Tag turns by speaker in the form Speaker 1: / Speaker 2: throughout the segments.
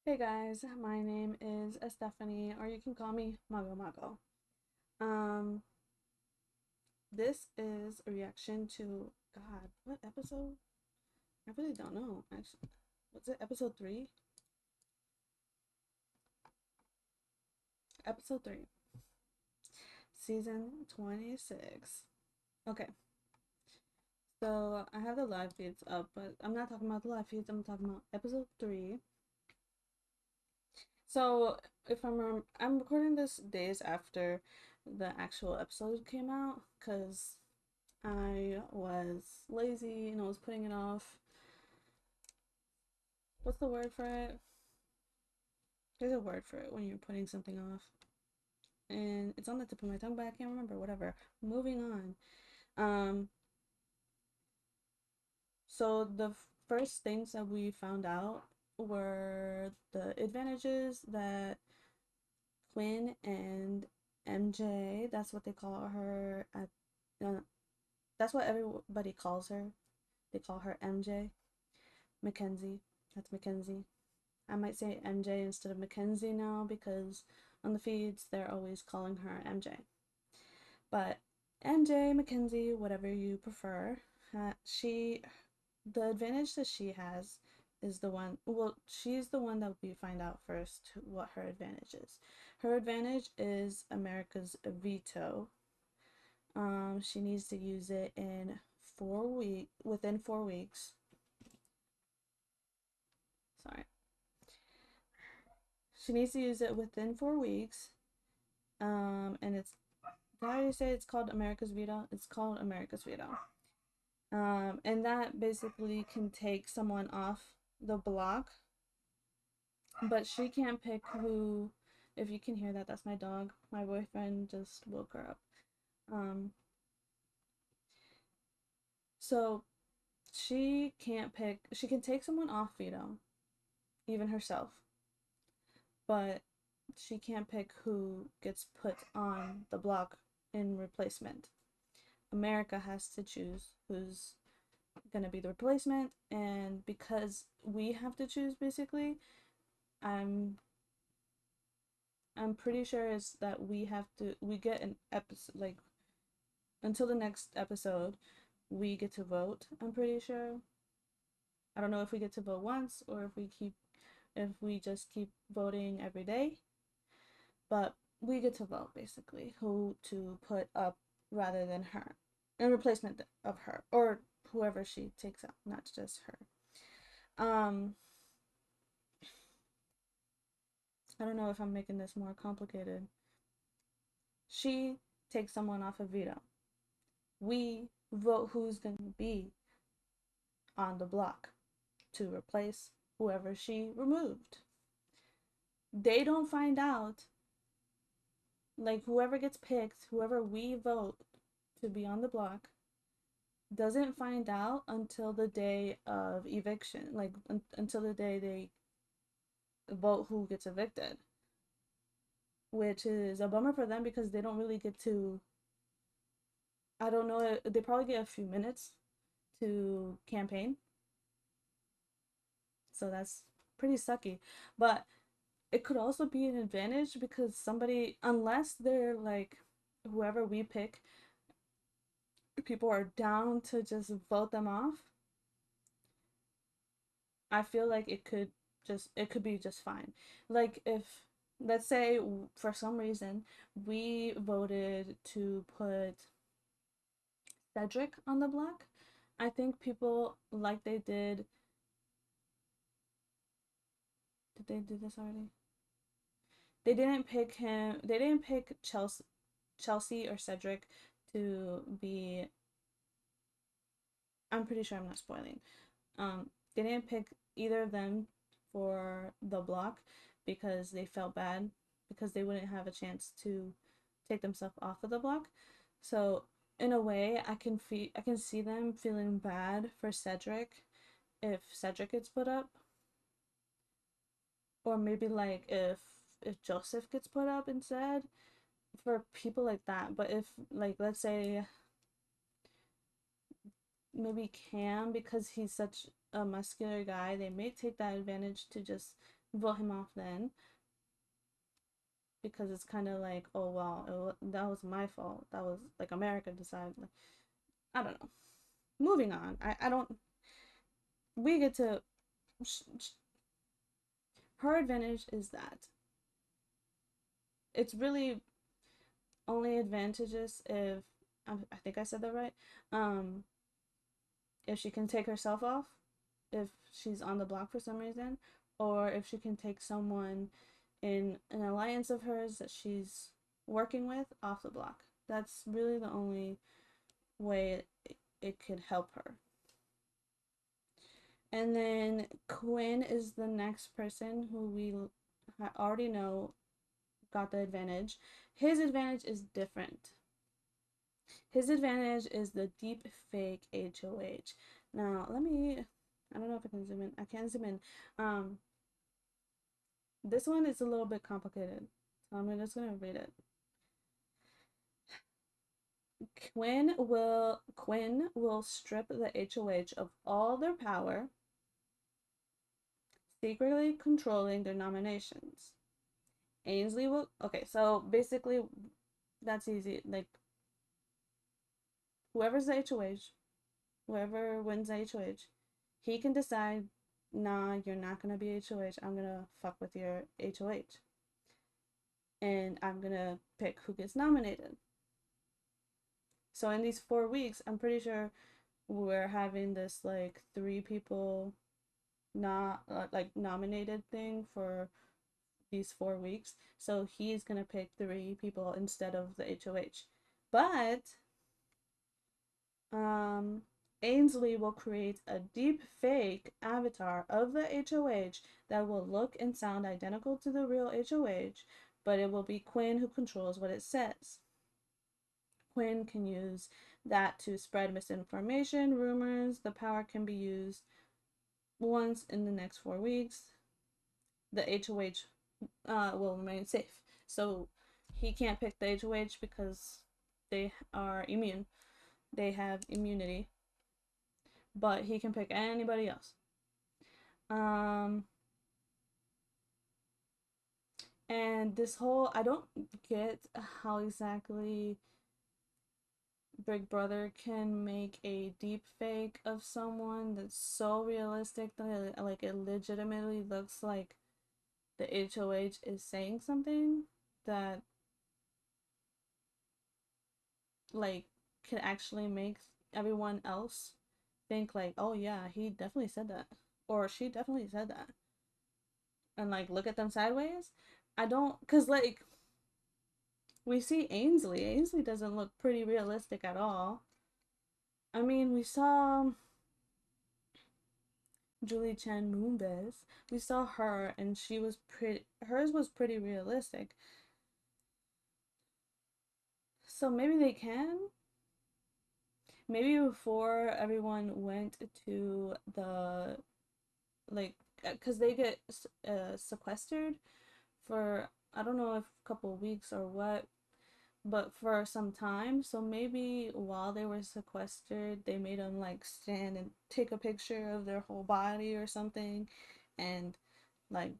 Speaker 1: Hey guys, my name is Stephanie, or you can call me Mago Mago. Um, this is a reaction to God, what episode? I really don't know. Actually, was it episode three? Episode three, season 26. Okay, so I have the live feeds up, but I'm not talking about the live feeds. I'm talking about episode three. So if I'm recording this days after the actual episode came out, because I was lazy and I was putting it off. What's the word for it? There's a word for it when you're putting something off. And it's on the tip of my tongue, but I can't remember. Whatever. Moving on. Um, so the first things that we found out were the advantages that Quinn and MJ, that's what they call her that's what everybody calls her. They call her MJ. Mackenzie. That's Mackenzie. I might say MJ instead of Mackenzie now because on the feeds they're always calling her MJ. But MJ, Mackenzie, whatever you prefer, the advantage that she has is the one, well, she's the one that we find out first what her advantage is. Her advantage is America's veto. She needs to use it within 4 weeks. Sorry. She needs to use it within 4 weeks. And it's how do you say it's called America's veto? It's called America's veto. And that basically can take someone off the block, but she can't pick who. If you can hear that, that's my dog. My boyfriend just woke her up. Um, so she can't pick. She can take someone off veto, even herself, but she can't pick who gets put on the block in replacement. America has to choose who's gonna be the replacement, and because we have to choose basically, I'm I'm pretty sure is that we get an episode like until the next episode we get to vote. I'm pretty sure. I don't know if we get to vote once or if we just keep voting every day, but we get to vote basically who to put up rather than her in replacement of her or whoever she takes out, not just her. Um, I don't know if I'm making this more complicated. She takes someone off a veto. We vote who's going to be on the block to replace whoever she removed. They don't find out, like, whoever gets picked, whoever we vote to be on the block, doesn't find out until the day of eviction, like, until the day they vote who gets evicted, which is a bummer for them because they don't really get to. I don't know, they probably get a few minutes to campaign. So that's pretty sucky. But it could also be an advantage because somebody, unless they're like whoever we pick, people are down to just vote them off. I feel like it could be just fine. Like if let's say for some reason we voted to put Cedric on the block, I think people like they did they do this already? They didn't pick him. They didn't pick Chelsea or Cedric to be. I'm pretty sure I'm not spoiling. They didn't pick either of them for the block because they felt bad because they wouldn't have a chance to take themselves off of the block. So in a way, I can see them feeling bad for Cedric if Cedric gets put up, or maybe like if Joseph gets put up instead for people like that. But if like let's say maybe Cam, because he's such a muscular guy, they may take that advantage to just vote him off then, because it's kind of like, oh wow, that was my fault. That was like America decided. Like, I don't know. Moving on. I don't. We get to. Her advantage is that it's really only advantageous if I think I said that right. Um, if she can take herself off, if she's on the block for some reason, or if she can take someone in an alliance of hers that she's working with off the block. That's really the only way it could help her. And then Quinn is the next person who we already know got the advantage. His advantage is different. His advantage is the deep fake HOH. Now, I don't know if I can zoom in. I can zoom in. This one is a little bit complicated. So I'm just going to read it. Quinn will strip the HOH of all their power, secretly controlling their nominations. Ainsley will. Okay, so basically, that's easy. Like, whoever's the HOH, whoever wins the HOH, he can decide, nah, you're not gonna be HOH. I'm gonna fuck with your HOH. And I'm gonna pick who gets nominated. So in these 4 weeks, I'm pretty sure we're having this like three people not like nominated thing for these 4 weeks. So he's gonna pick three people instead of the HOH. But um Ainsley will create a deep fake avatar of the HOH that will look and sound identical to the real HOH, but it will be Quinn who controls what it says. Quinn can use that to spread misinformation, rumors. The power can be used once in the next 4 weeks. The HOH will remain safe. So he can't pick the HOH because they are immune. They have immunity, but he can pick anybody else. Um, and this whole, I don't get how exactly Big Brother can make a deep fake of someone that's so realistic that it legitimately looks like the HOH is saying something that like can actually make everyone else think like, oh yeah, he definitely said that, or she definitely said that, and like look at them sideways. I don't, cause like we see Ainsley. Ainsley doesn't look pretty realistic at all. I mean, we saw Julie Chen Moonves. We saw her, and she was pretty. Hers was pretty realistic. So maybe they can. Maybe before everyone went to the like, because they get sequestered for I don't know if a couple of weeks or what, but for some time. So maybe while they were sequestered, they made them like stand and take a picture of their whole body or something, and like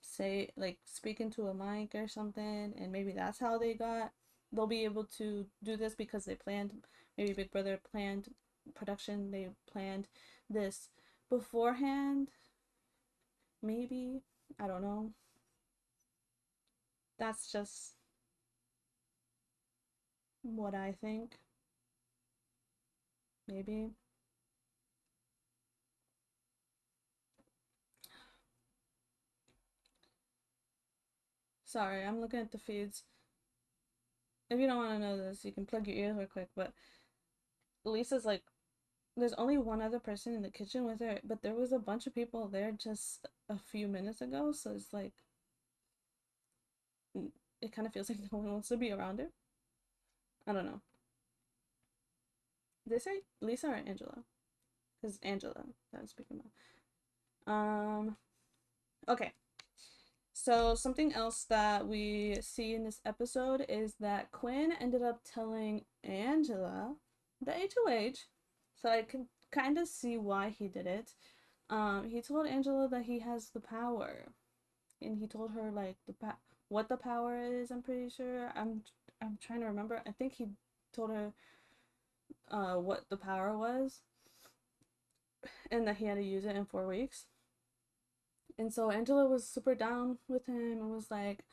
Speaker 1: say like speak into a mic or something, and maybe that's how they'll be able to do this because they planned, maybe Big Brother planned production, they planned this beforehand, maybe. I don't know. That's just what I think. Maybe. Sorry, I'm looking at the feeds. If you don't want to know this, you can plug your ears real quick. But Lisa's like, there's only one other person in the kitchen with her, but there was a bunch of people there just a few minutes ago. So it's like, it kind of feels like no one wants to be around her. I don't know. Did they say Lisa or Angela? Because Angela that I'm speaking about. Okay. So something else that we see in this episode is that Quinn ended up telling Angela the HOH. So I can kind of see why he did it. He told Angela that he has the power. and he told her like what the power is. I'm pretty sure. I'm trying to remember. I think he told her what the power was and that he had to use it in 4 weeks. And so Angela was super down with him and was like,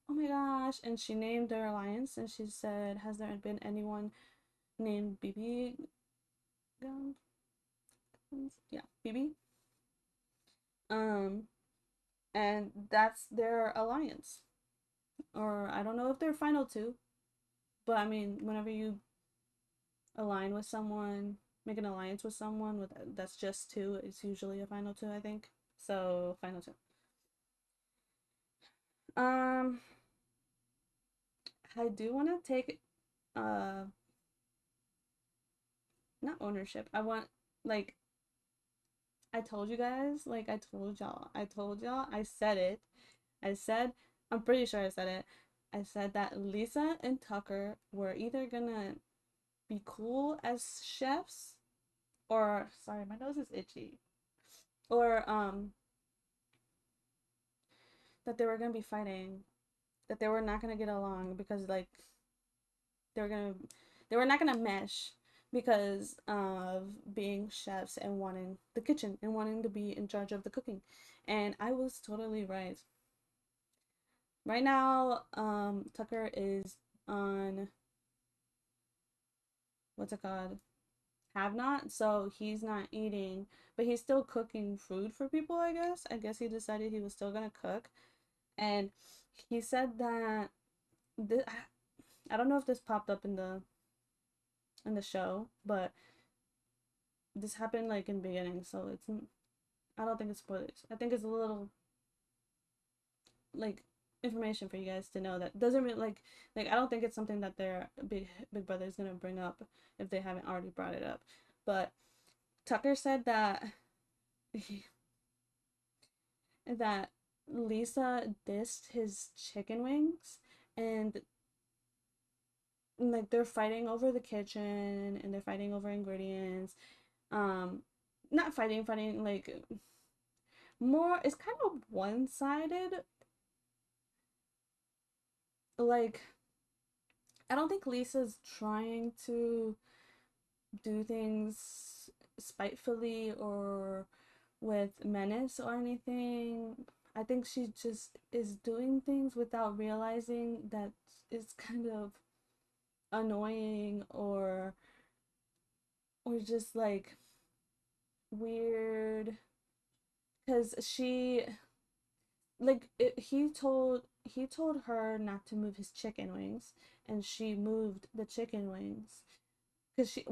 Speaker 1: "Oh my gosh!" And she named their alliance and she said, "Has there been anyone named BB Guns? Yeah, BB." Um, and that's their alliance. Or I don't know if they're final two, but I mean, whenever you align with someone, make an alliance with someone with that's just two, it's usually a final two, I think. So final two. Um, I do want to take uh not ownership. I want like I told you guys, like I told y'all, I said it. I said, I'm pretty sure I said it. I said that Lisa and Tucker were either gonna be cool as chefs or sorry, my nose is itchy. Or that they were gonna be fighting, that they were not gonna get along because like they were gonna they were not gonna mesh because of being chefs and wanting the kitchen and wanting to be in charge of the cooking. And I was totally right. Right now, Tucker is on what's it called? Have not, so he's not eating, but he's still cooking food for people, I guess. I guess he decided he was still gonna cook. And he said that this, I don't know if this popped up in the show, but this happened like in the beginning, so it's I don't think it's spoilers. I think it's a little like information for you guys to know that doesn't really like I don't think it's something that their big brother is gonna bring up if they haven't already brought it up. But Tucker said that that Lisa dissed his chicken wings and like they're fighting over the kitchen and they're fighting over ingredients. Um not fighting like more it's kind of one-sided. Like I don't think Lisa's trying to do things spitefully or with menace or anything. I think she just is doing things without realizing that it's kind of annoying or just like weird because she like he told her not to move his chicken wings and she moved the chicken wings because she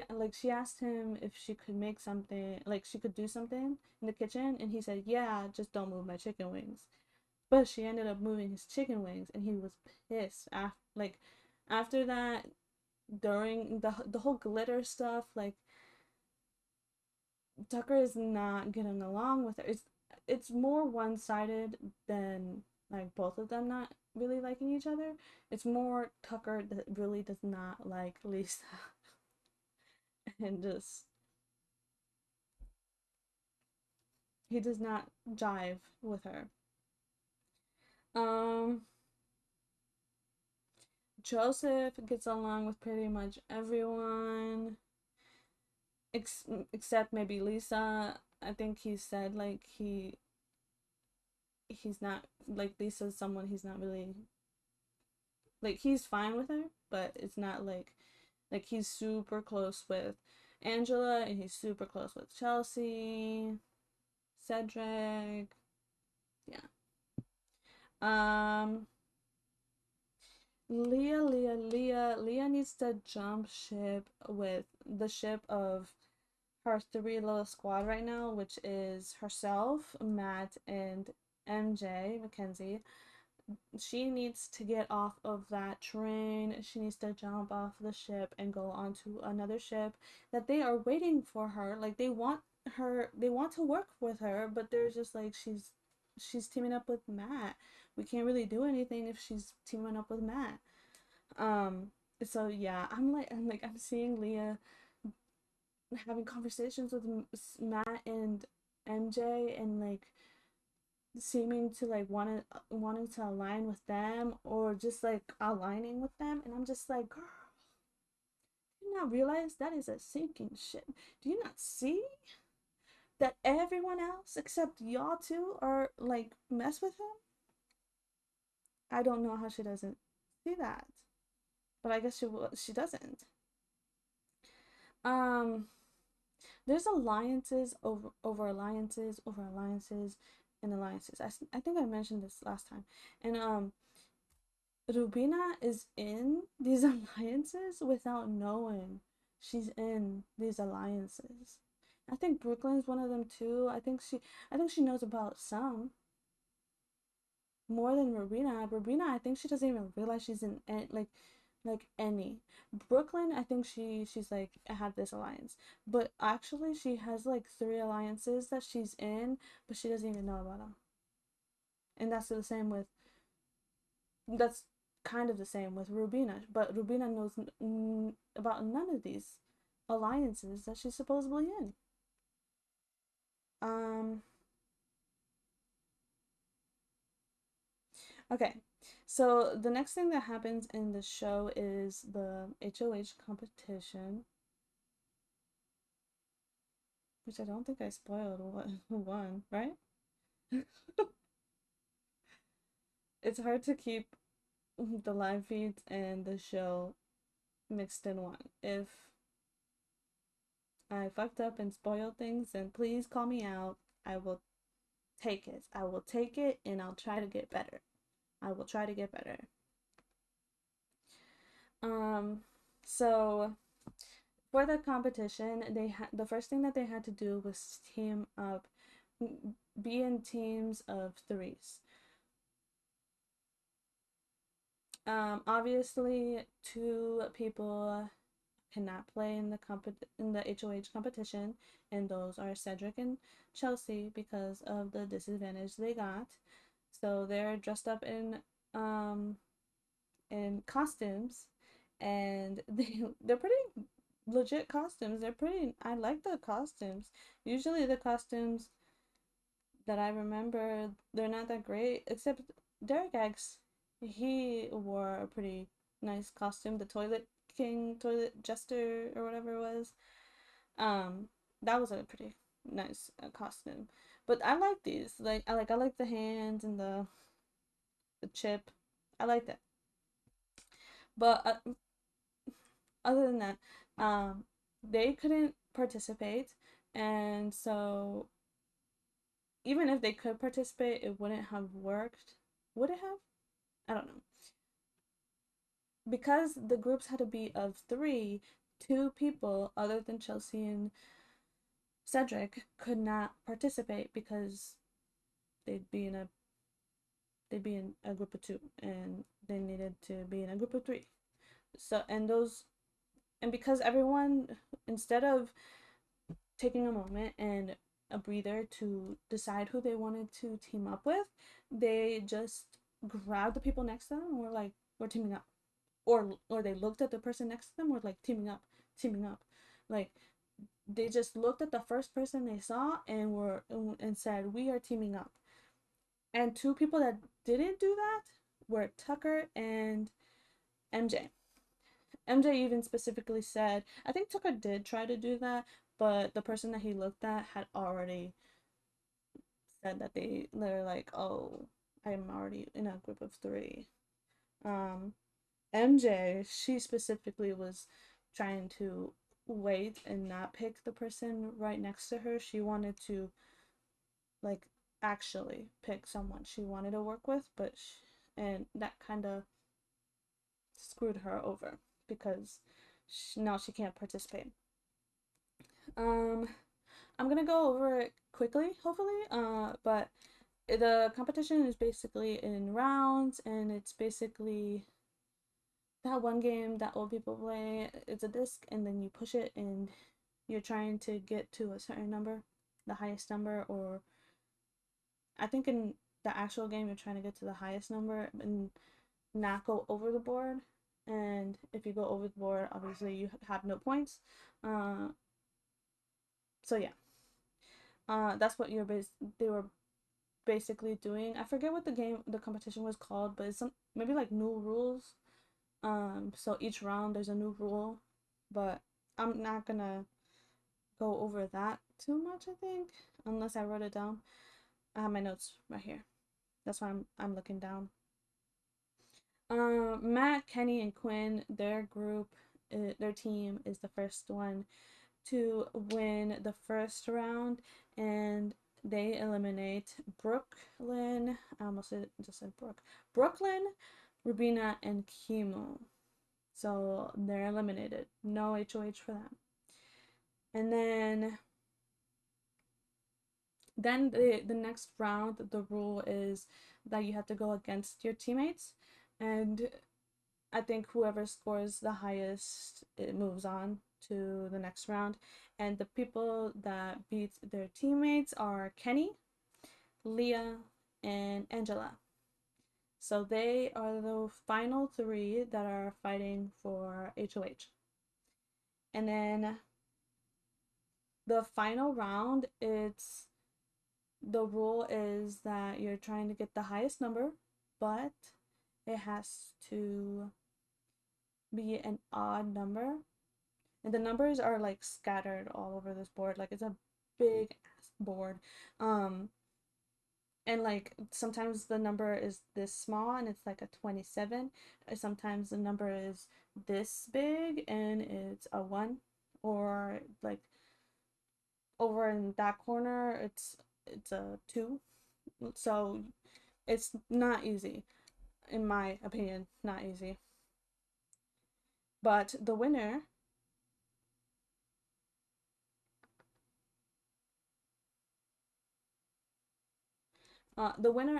Speaker 1: like she asked him if she could make something like she could do something in the kitchen and he said yeah just don't move my chicken wings but she ended up moving his chicken wings and he was pissed after like after that during the whole glitter stuff like Tucker is not getting along with her. It's more one-sided than like both of them not really liking each other. It's more Tucker that really does not like Lisa and just he does not jive with her. Um Joseph gets along with pretty much everyone ex- except maybe Lisa. I think he said like he's not like Lisa's someone he's not really like he's fine with her, but it's not like he's super close with Angela and he's super close with Chelsea, Cedric. Yeah. Um Leah needs to jump ship with the ship of her three little squad right now, which is herself, Matt, and MJ, Mackenzie. She needs to get off of that train. She needs to jump off the ship and go onto another ship that they are waiting for her. Like they want to work with her, but they're just like she's teaming up with Matt. We can't really do anything if she's teaming up with Matt. Um so yeah, I'm seeing Leah having conversations with Matt and MJ and like seeming to like wanting to align with them or just like aligning with them, and I'm just like, girl, do you not realize that is a sinking ship? Do you not see that everyone else except y'all two are like mess with him? I don't know how she doesn't see that, but I guess she doesn't. Um, there's alliances over alliances over alliances and alliances. I think I mentioned this last time, and Rubina is in these alliances without knowing she's in these alliances. I think Brooklyn's one of them too. I think she knows about some more than Rubina. Rubina, I think she doesn't even realize she's in like any. Brooklyn, I think she's like had this alliance, but actually she has like three alliances that she's in, but she doesn't even know about them. And that's the same with that's kind of the same with Rubina, but Rubina knows about none of these alliances that she's supposedly in. Um, okay, so the next thing that happens in the show is the HOH competition, which I don't think I spoiled what one, right? It's hard to keep the live feeds and the show mixed in one. If I fucked up and spoiled things, then please call me out. I will take it. I will take it and I'll try to get better. I will try to get better. Um, so for the competition, the first thing that they had to do was team up, be in teams of threes. Obviously, two people cannot play in the HOH competition, and those are Cedric and Chelsea because of the disadvantage they got. So they're dressed up um in costumes, and they're pretty legit costumes. They're pretty. I like the costumes. Usually the costumes that I remember, they're not that great, except Derek X. He wore a pretty nice costume, the Toilet King, Toilet Jester, or whatever it was. Um, that was a pretty nice costume. But I like these. I like the hands and the chip. I like that. But other than that, they couldn't participate, and so even if they could participate, it wouldn't have worked. Would it have? I don't know. Because the groups had to be of three, two people other than Chelsea and Cedric could not participate because they'd be in a they'd be in a group of two and they needed to be in a group of three. So and because everyone, instead of taking a moment and a breather to decide who they wanted to team up with, they just grabbed the people next to them and were like, we're teaming up. Or they looked at the person next to them, were like, teaming up, teaming up. Like they just looked at the first person they saw and said, we are teaming up. And two people that didn't do that were Tucker and MJ. MJ even specifically said, I think Tucker did try to do that, but the person that he looked at had already said that they're like, oh, I'm already in a group of three. Um, MJ, she specifically was trying to wait and not pick the person right next to her. She wanted to like actually pick someone she wanted to work with, and that kind of screwed her over because now she can't participate. Um, I'm gonna go over it quickly, hopefully. But the competition is basically in rounds, and it's basically that one game that old people play. It's a disc, and then you push it, and you're trying to get to a certain number, the highest number, or I think in the actual game you're trying to get to the highest number and not go over the board. And if you go over the board, obviously you have no points. Uh, so yeah, that's what they were basically doing, I forget what the competition was called, but it's some maybe like new rules. So each round there's a new rule, but I'm not gonna go over that too much, I think, unless I wrote it down. I have my notes right here. That's why I'm looking down. Matt, Kenny, and Quinn, their group, their team is the first one to win the first round, and they eliminate Brooklyn. I almost just said Brooklyn, Rubina, and Kimu. So they're eliminated. No HOH for them. And then the next round, the rule is that you have to go against your teammates, and I think whoever scores the highest, it moves on to the next round. And the people that beat their teammates are Kenny, Leah, and Angela. So they are the final three that are fighting for HOH. And then the final round, it's the rule is that you're trying to get the highest number, but it has to be an odd number. And the numbers are like scattered all over this board. Like it's a big ass board. Um and like sometimes the number is this small and it's like a 27. Sometimes the number is this big and it's a 1, or like over in that corner it's a 2. So it's not easy, in my opinion, not easy. But the winner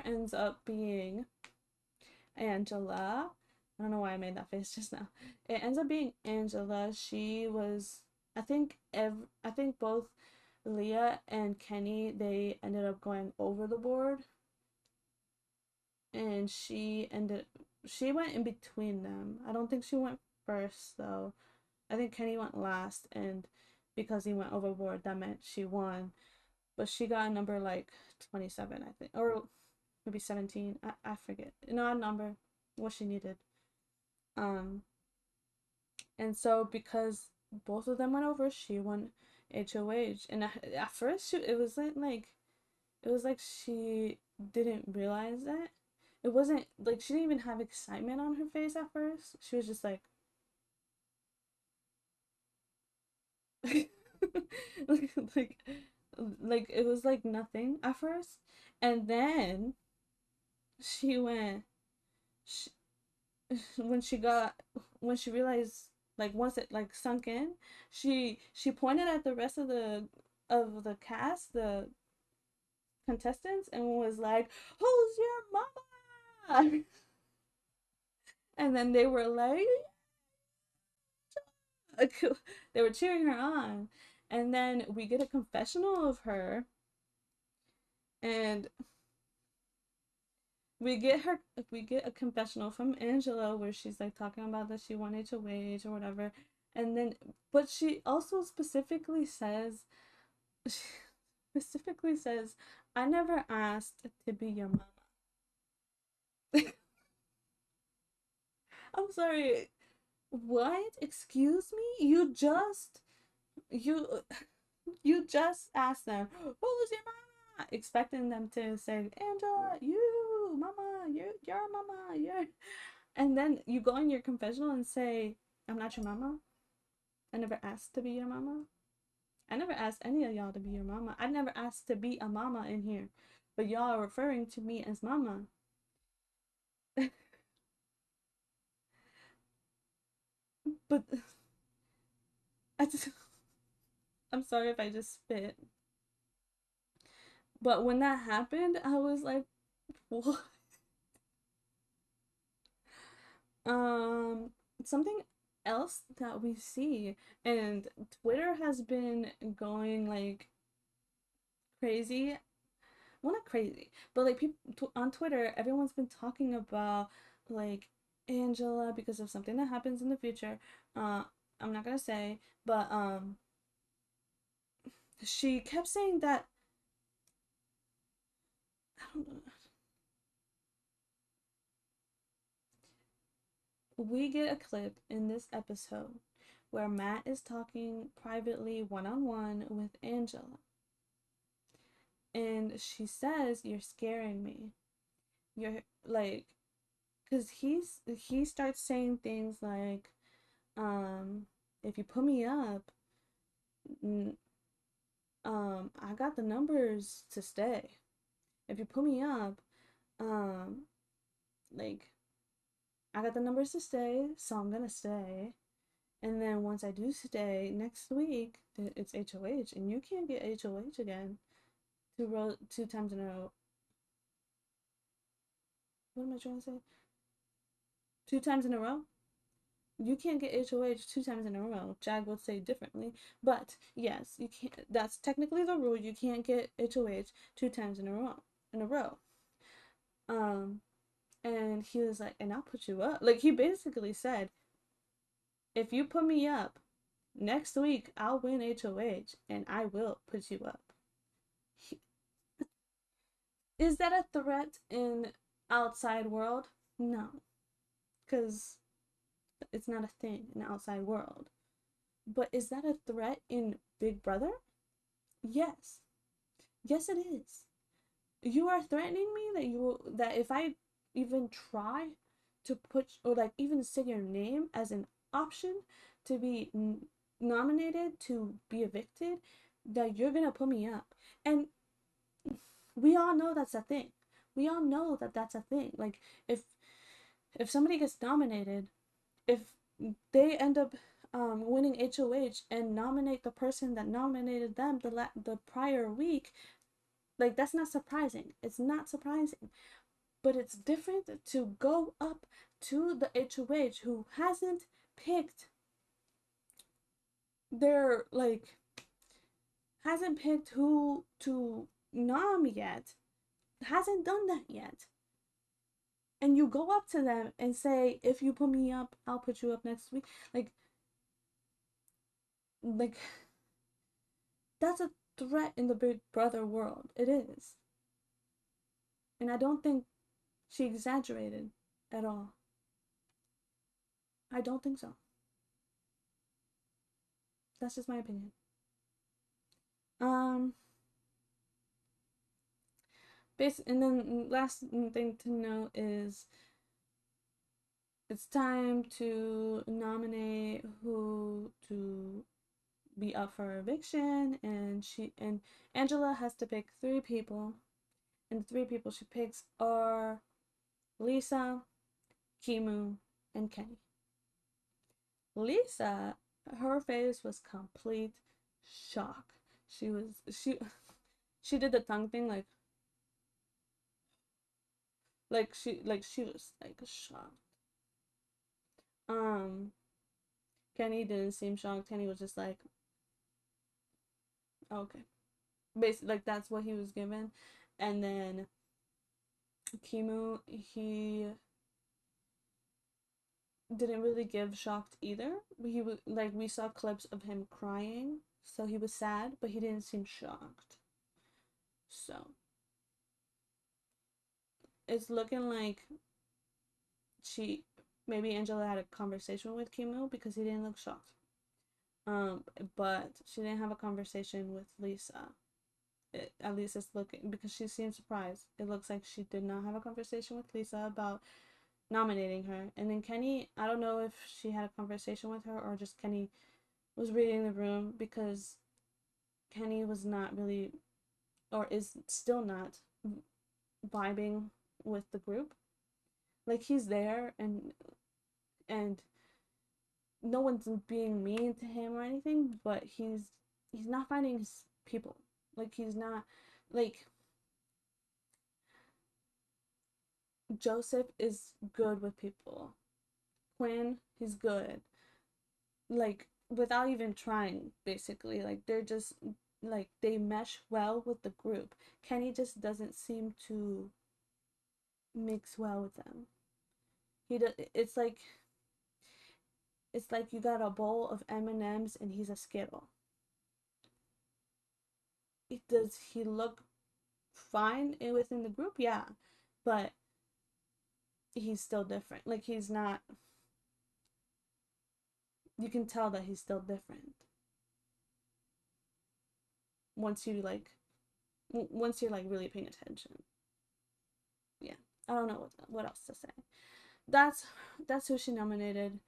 Speaker 1: ends up being Angela. I don't know why I made that face just now. It ends up being Angela. She was, I think both Leah and Kenny, they ended up going over the board, and she went in between them. I don't think she went first though. I think Kenny went last, and because he went overboard, that meant she won. But she got a number like 27, I think, or maybe 17. I forget. No, a number what she needed. Um, and so because both of them went over, she won HOH. And at first, it was like she didn't realize that. It wasn't like she didn't even have excitement on her face at first. She was just like, like, like, like it was like nothing at first, and then she went. She, when she got when she realized, like once it like sunk in, she pointed at the rest of the cast, the contestants, and was like, "Who's your mama?" And then they were like they were cheering her on. And then we get a confessional of her, and we get a confessional from Angela where she's like talking about that she wanted to wait or whatever. And then but she also she specifically says, I never asked to be your mama. I'm sorry. What? Excuse me? You you just asked them, who's your mama? Expecting them to say, Angela, you, mama, you're mama, you're, and then you go in your confessional and say, I'm not your mama. I never asked to be your mama. I never asked any of y'all to be your mama. I never asked to be a mama in here. But y'all are referring to me as mama. But I just, I'm sorry if I just spit. But when that happened, I was like, what? Um, something else that we see, and Twitter has been going like crazy. Well, not crazy, but like people on Twitter, everyone's been talking about like Angela because of something that happens in the future. Uh, I'm not gonna say, but she kept saying that I don't know. We get a clip in this episode where Matt is talking privately one on one with Angela. And she says, "You're scaring me." You're like, because he starts saying things like, if you put me up, I got the numbers to stay. If you put me up, um, like, I got the numbers to stay, so I'm gonna stay. And then once I do stay next week, it's HOH, and you can't get HOH again two times in a row. What am I trying to say? Two times in a row? You can't get HOH two times in a row. Jag would say differently, but yes, you can't. That's technically the rule. You can't get HOH two times in a row. In a row. Um, and he was like, and I'll put you up. Like he basically said, if you put me up next week, I'll win HOH, and I will put you up. He, is that a threat in outside world? No, because it's not a thing in outside world. But is that a threat in Big Brother? Yes. Yes, it is. You are threatening me that if I even try to put or like even say your name as an option to be nominated to be evicted, that you're gonna put me up. And we all know that's a thing. We all know that that's a thing. Like if somebody gets nominated, if they end up winning HOH and nominate the person that nominated them the prior week, like that's not surprising. It's not surprising. But it's different to go up to the HOH who hasn't picked their like hasn't picked who to nom yet, hasn't done that yet. And you go up to them and say, if you put me up, I'll put you up next week. Like that's a threat in the Big Brother world. It is. And I don't think she exaggerated at all. I don't think so. That's just my opinion. Um, and then last thing to know is it's time to nominate who to be up for eviction, and Angela has to pick three people, and the three people she picks are Lisa, Kimu, and Kenny. Lisa, her face was complete shock. She was she did the tongue thing she was like shocked. Um, Kenny didn't seem shocked. Kenny was just like, okay, basically like that's what he was given, and then Kimu he didn't really give shocked either. He was like we saw clips of him crying, so he was sad, but he didn't seem shocked. So it's looking like she maybe Angela had a conversation with Kimu because he didn't look shocked. Um, but she didn't have a conversation with Lisa. At least it's looking because she seemed surprised. It looks like she did not have a conversation with Lisa about nominating her. And then Kenny, I don't know if she had a conversation with her or just Kenny was reading the room because Kenny was not really or is still not vibing with the group. Like he's there and no one's being mean to him or anything, but he's not finding his people. Like he's not like Joseph is good with people. Quinn, he's good. Like without even trying, basically. Like they're just like they mesh well with the group. Kenny just doesn't seem to mix well with them. He does, it's like you got a bowl of M&Ms and he's a Skittle. Does he look fine within the group, yeah, but he's still different. Like he's not. You can tell that he's still different once you like once you're like really paying attention. Yeah, I don't know what else to say. That's that's who she nominated.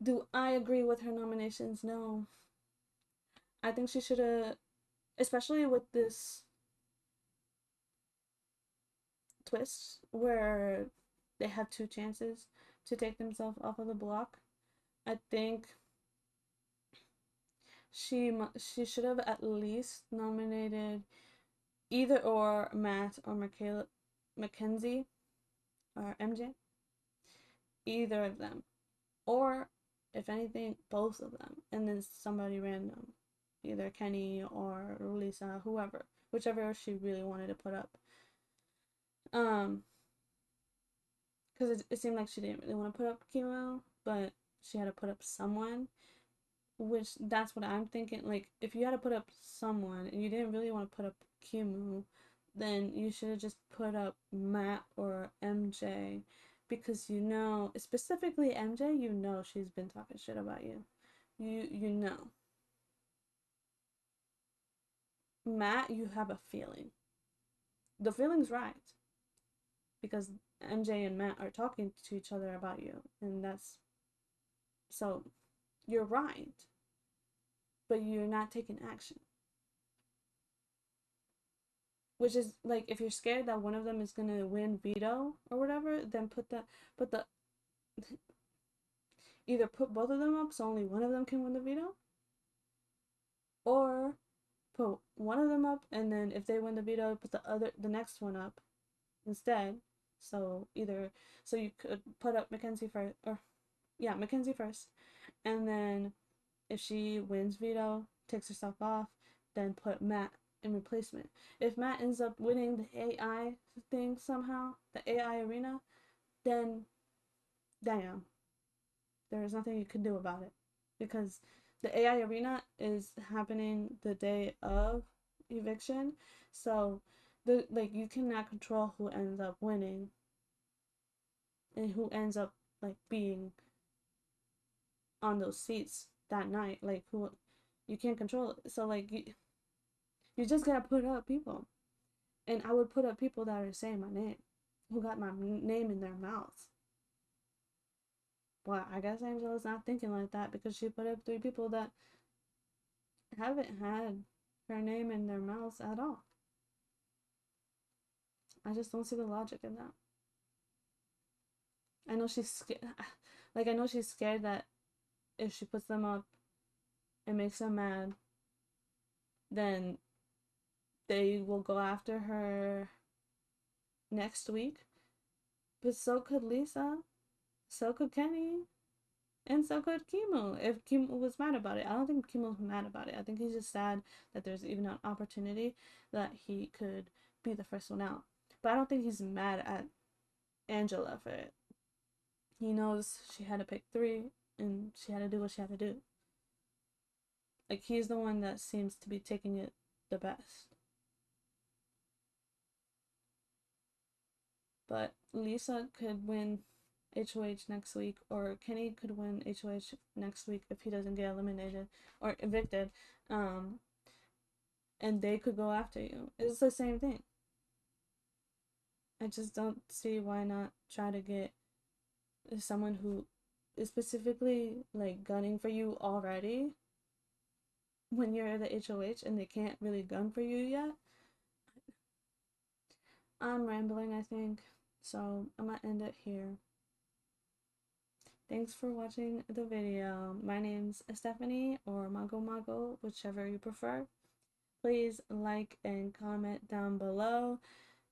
Speaker 1: Do I agree with her nominations? No. I think she should have, especially with this twist where they have two chances to take themselves off of the block. I think she should have at least nominated either or Matt or Michaela Mackenzie or MJ, either of them, or if anything, both of them, and then somebody random, either Kenny or Lisa, whoever, whichever she really wanted to put up. Um, because it seemed like she didn't really want to put up Chemo, but she had to put up someone, which that's what I'm thinking. Like, if you had to put up someone and you didn't really want to put up Kimu, then you should have just put up Matt or MJ, because you know, specifically MJ, you know she's been talking shit about you. You know. Matt, you have a feeling. The feeling's right because MJ and Matt are talking to each other about you, and that's so you're right, but you're not taking action. Which is like if you're scared that one of them is gonna win veto or whatever, then put the either put both of them up so only one of them can win the veto, or put one of them up and then if they win the veto, put the next one up instead. So either so you could put up Mackenzie first, or yeah, Mackenzie first, and then if she wins veto, takes herself off, then put Matt in replacement. If Matt ends up winning the AI thing somehow, the AI arena, then damn, there is nothing you can do about it. Because the AI arena is happening the day of eviction. So the like you cannot control who ends up winning and who ends up like being on those seats that night. Like who you can't control it. So like you just gotta put up people. And I would put up people that are saying my name, who got my name in their mouths. But I guess Angela's not thinking like that because she put up three people that haven't had her name in their mouths at all. I just don't see the logic in that. I know she's scared. Like, I know she's scared that if she puts them up and makes them mad, then they will go after her next week. But so could Lisa. So could Kenny. And so could Kimo if Kimo was mad about it. I don't think Kimo's mad about it. I think he's just sad that there's even an opportunity that he could be the first one out. But I don't think he's mad at Angela for it. He knows she had to pick three and she had to do what she had to do. Like he's the one that seems to be taking it the best. But Lisa could win HOH next week, or Kenny could win HOH next week if he doesn't get eliminated or evicted. Um, and they could go after you. It's the same thing. I just don't see why not try to get someone who is specifically like gunning for you already when you're the HOH and they can't really gun for you yet. I'm rambling, I think, so I'm gonna end it here. Thanks for watching the video. My name's Stephanie or Mago Mago, whichever you prefer. Please like and comment down below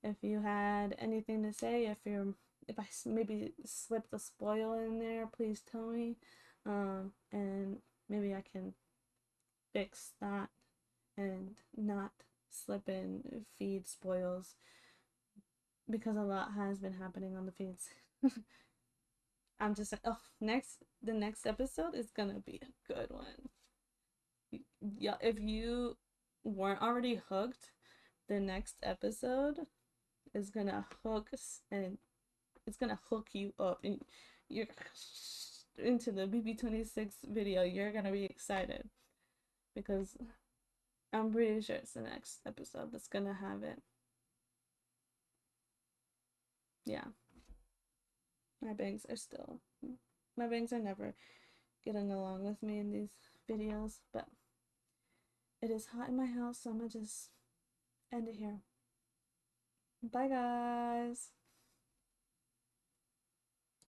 Speaker 1: if you had anything to say. If I maybe slipped a spoil in there, please tell me, and maybe I can fix that and not slip in feed spoils because a lot has been happening on the feeds. I'm just the next episode is gonna be a good one. Yeah, if you weren't already hooked, the next episode is gonna and it's gonna hook you up, and you're into the BB26 video. You're gonna be excited because I'm pretty sure it's the next episode that's gonna have it. Yeah, my bangs are still, my bangs are never getting along with me in these videos, but it is hot in my house, so I'm gonna just end it here. Bye, guys.